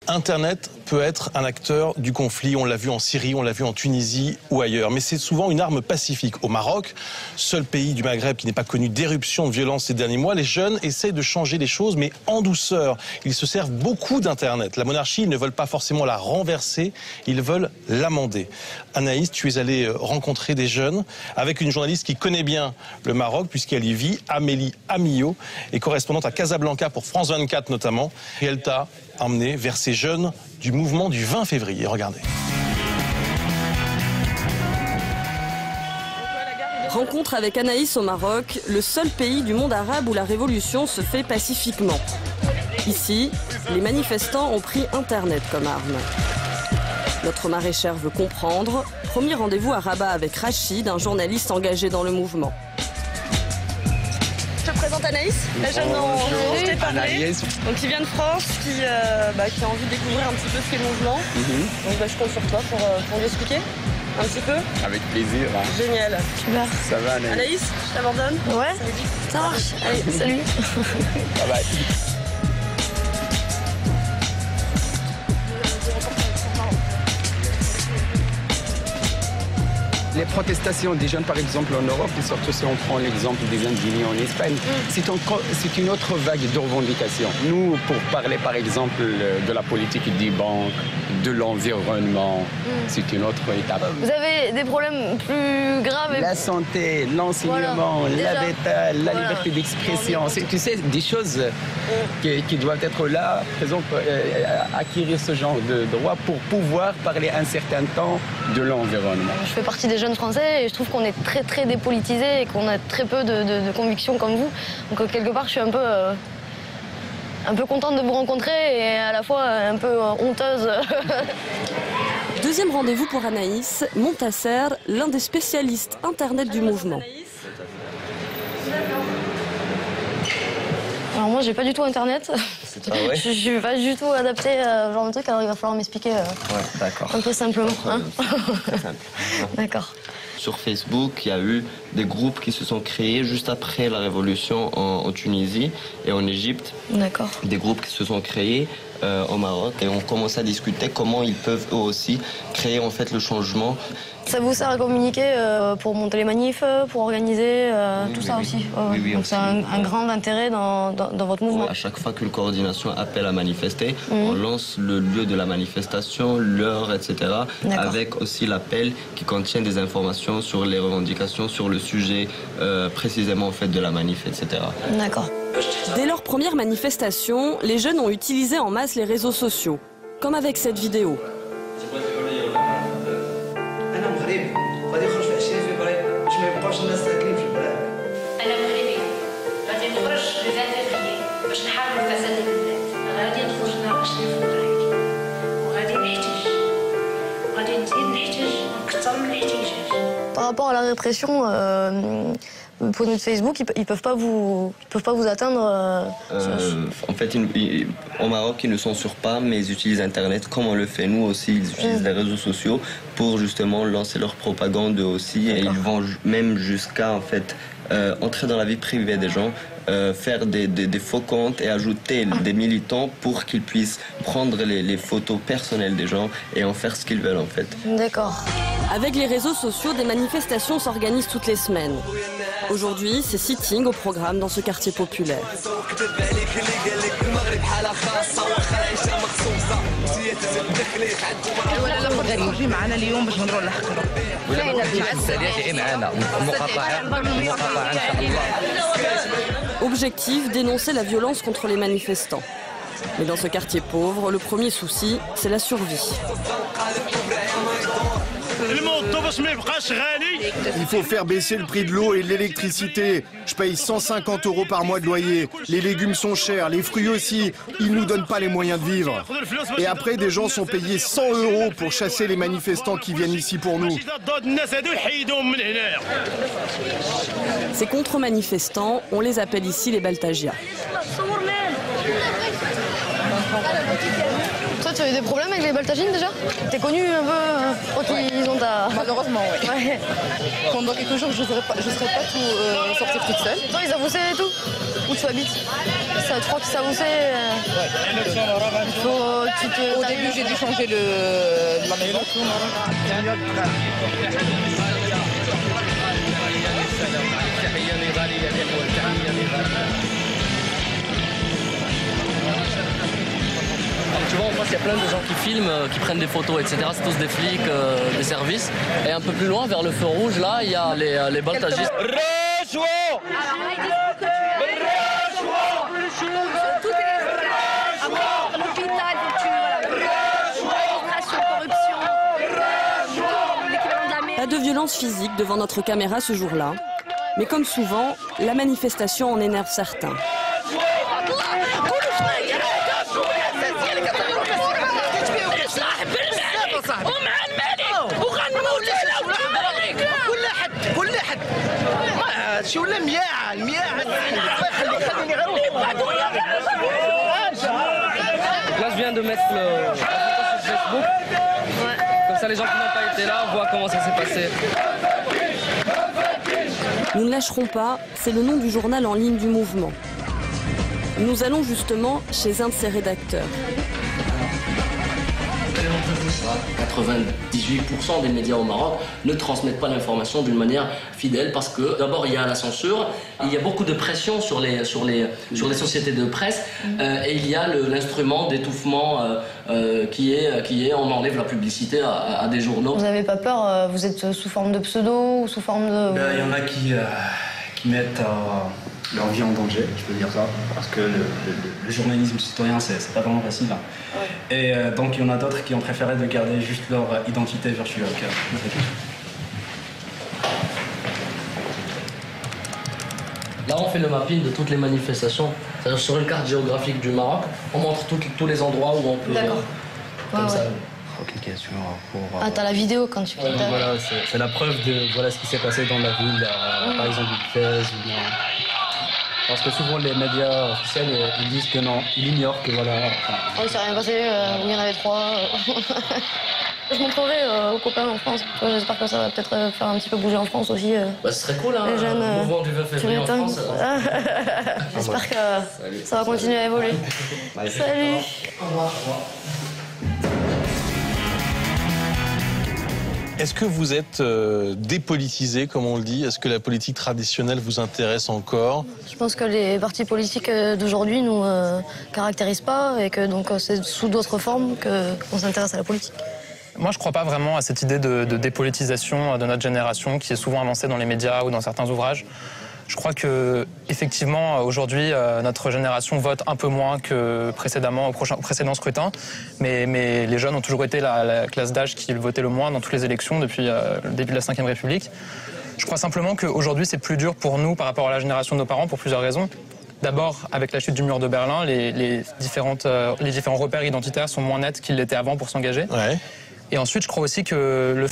Internet peut être un acteur du conflit, on l'a vu en Syrie, on l'a vu en Tunisie ou ailleurs, mais c'est souvent une arme pacifique. Au Maroc, seul pays du Maghreb qui n'est pas connu d'éruption de violence ces derniers mois, les jeunes essayent de changer les choses, mais en douceur. Ils se servent beaucoup d'Internet. La monarchie, ils ne veulent pas forcément la renverser, ils veulent l'amender. Anaïs, tu es allée rencontrer des jeunes avec une journaliste qui connaît bien le Maroc, puisqu'elle y vit, Amélie Amillo, est correspondante à Casablanca pour France 24 notamment, et elle t'a emmené vers ces jeunes du mouvement du 20 février. Regardez. Rencontre avec Anaïs au Maroc, le seul pays du monde arabe où la révolution se fait pacifiquement. Ici, les manifestants ont pris Internet comme arme. Notre maraîchère veut comprendre. Premier rendez-vous à Rabat avec Rachid, un journaliste engagé dans le mouvement. Je te présente Anaïs, la jeune dont je t'ai parlé, donc qui vient de France, qui a envie de découvrir un petit peu ce qu'est le mouvement. Donc je compte sur toi pour lui expliquer un petit peu. Avec plaisir. Hein. Génial. Super. Ça va Anaïs? Anaïs, je t'abandonne. Ouais, ça marche. Allez, salut. Bye bye. Les protestations des jeunes, par exemple, en Europe, et surtout si on prend l'exemple des indignés en Espagne, c'est une autre vague de revendications. Nous, pour parler, par exemple, de la politique des banques, de l'environnement, c'est une autre étape. Vous avez des problèmes plus graves? La santé, l'enseignement, l'habitat, la liberté d'expression, tu sais, des choses qui doivent être là, par exemple, acquérir ce genre de droits pour pouvoir parler un certain temps de l'environnement. Je fais partie des jeunes français et je trouve qu'on est très très dépolitisé et qu'on a très peu de convictions comme vous. Donc quelque part, je suis un peu contente de vous rencontrer et à la fois un peu honteuse. Deuxième rendez-vous pour Anaïs, Montasser, l'un des spécialistes Internet du mouvement. Alors moi, j'ai pas du tout Internet. Je suis pas du tout adaptée à ce genre de truc, alors il va falloir m'expliquer un peu simplement. Hein. D'accord. Sur Facebook, il y a eu des groupes qui se sont créés juste après la révolution en Tunisie et en Égypte. D'accord. Des groupes qui se sont créés au Maroc et on commence à discuter comment ils peuvent eux aussi créer en fait le changement. Ça vous sert à communiquer pour monter les manifs, pour organiser tout ça aussi. Oui, donc c'est un grand intérêt dans votre mouvement. À chaque fois qu'une coordination appelle à manifester, on lance le lieu de la manifestation, l'heure, etc. Avec aussi l'appel qui contient des informations sur les revendications, sur le sujet précisément en fait de la manif, etc. D'accord. Dès leur première manifestation, les jeunes ont utilisé en masse les réseaux sociaux, comme avec cette vidéo. Par rapport à la répression, pour notre Facebook, ils peuvent pas vous atteindre. En fait, au Maroc, ils ne censurent pas, mais ils utilisent Internet comme on le fait nous aussi. Ils utilisent les réseaux sociaux pour justement lancer leur propagande aussi. Et ils vont même jusqu'à en fait entrer dans la vie privée des gens. Faire des faux comptes et ajouter des militants pour qu'ils puissent prendre les photos personnelles des gens et en faire ce qu'ils veulent en fait. D'accord. Avec les réseaux sociaux, des manifestations s'organisent toutes les semaines. Aujourd'hui, c'est sitting au programme dans ce quartier populaire. Objectif, dénoncer la violence contre les manifestants. Mais dans ce quartier pauvre, le premier souci, c'est la survie. Il faut faire baisser le prix de l'eau et de l'électricité. Je paye 150 € par mois de loyer. Les légumes sont chers, les fruits aussi. Ils ne nous donnent pas les moyens de vivre. Et après, des gens sont payés 100 € pour chasser les manifestants qui viennent ici pour nous. Ces contre-manifestants, on les appelle ici les Baltagia. Toi, tu as eu des problèmes avec les Baltagines déjà? T'es connu un peu quand ils ont ta... Malheureusement, oui. Ouais. Pendant quelques jours, je ne serais pas tout sortir toute seule. Toi, ils avoussaient et tout? Où tu habites? Ça, je crois qu'ils s'avoussaient. Au début, j'ai dû changer la maison. Tu vois, en face, il y a plein de gens qui filment, qui prennent des photos, etc. C'est tous des flics, des services. Et un peu plus loin, vers le feu rouge, là, il y a les baltagistes. Pas de violence physique devant notre caméra ce jour-là. Mais comme souvent, la manifestation en énerve certains. Là, je viens de mettre la photo sur Facebook. Comme ça, les gens qui n'ont pas été là voient comment ça s'est passé. Nous ne lâcherons pas, c'est le nom du journal en ligne du mouvement. Nous allons justement chez un de ses rédacteurs. 98% des médias au Maroc ne transmettent pas l'information d'une manière fidèle parce que d'abord il y a la censure, il y a beaucoup de pression sur les sociétés de presse et il y a l'instrument d'étouffement qui est on enlève la publicité à des journaux. Vous n'avez pas peur? Vous êtes sous forme de pseudo ou sous forme de... Il y en a qui mettent leur vie en danger, je peux dire ça, parce que le journalisme citoyen, c'est pas vraiment facile. Hein. Ouais. Et donc, il y en a d'autres qui ont préféré de garder juste leur identité virtuelle. Là, on fait le mapping de toutes les manifestations. C'est-à-dire sur une carte géographique du Maroc, on montre tous les endroits où on peut... D'accord. Comme ça. Aucune question pour... Ah, t'as la vidéo quand tu... Voilà, c'est la preuve de voilà ce qui s'est passé dans la ville, par exemple du Fès ou bien... Parce que souvent les médias officiels ils disent que non, ils ignorent que voilà... Oh, il s'est rien passé, il y en avait 3. Je montrerai aux copains en France. J'espère que ça va peut-être faire un petit peu bouger en France aussi. Bah, ce serait cool, hein, les jeunes, le mouvement du 20 février en France. J'espère que ça va continuer à évoluer. Salut. Au revoir. Est-ce que vous êtes dépolitisé, comme on le dit? Est-ce que la politique traditionnelle vous intéresse encore? Je pense que les partis politiques d'aujourd'hui nous caractérisent pas et que donc c'est sous d'autres formes qu'on s'intéresse à la politique. Moi, je ne crois pas vraiment à cette idée de dépolitisation de notre génération qui est souvent avancée dans les médias ou dans certains ouvrages. Je crois que effectivement aujourd'hui notre génération vote un peu moins que précédemment au précédent scrutin, mais les jeunes ont toujours été la classe d'âge qui votait le moins dans toutes les élections depuis le début de la Ve République. Je crois simplement qu'aujourd'hui c'est plus dur pour nous par rapport à la génération de nos parents pour plusieurs raisons. D'abord, avec la chute du mur de Berlin, les différents repères identitaires sont moins nets qu'ils l'étaient avant pour s'engager. Ouais. Et ensuite, je crois aussi que le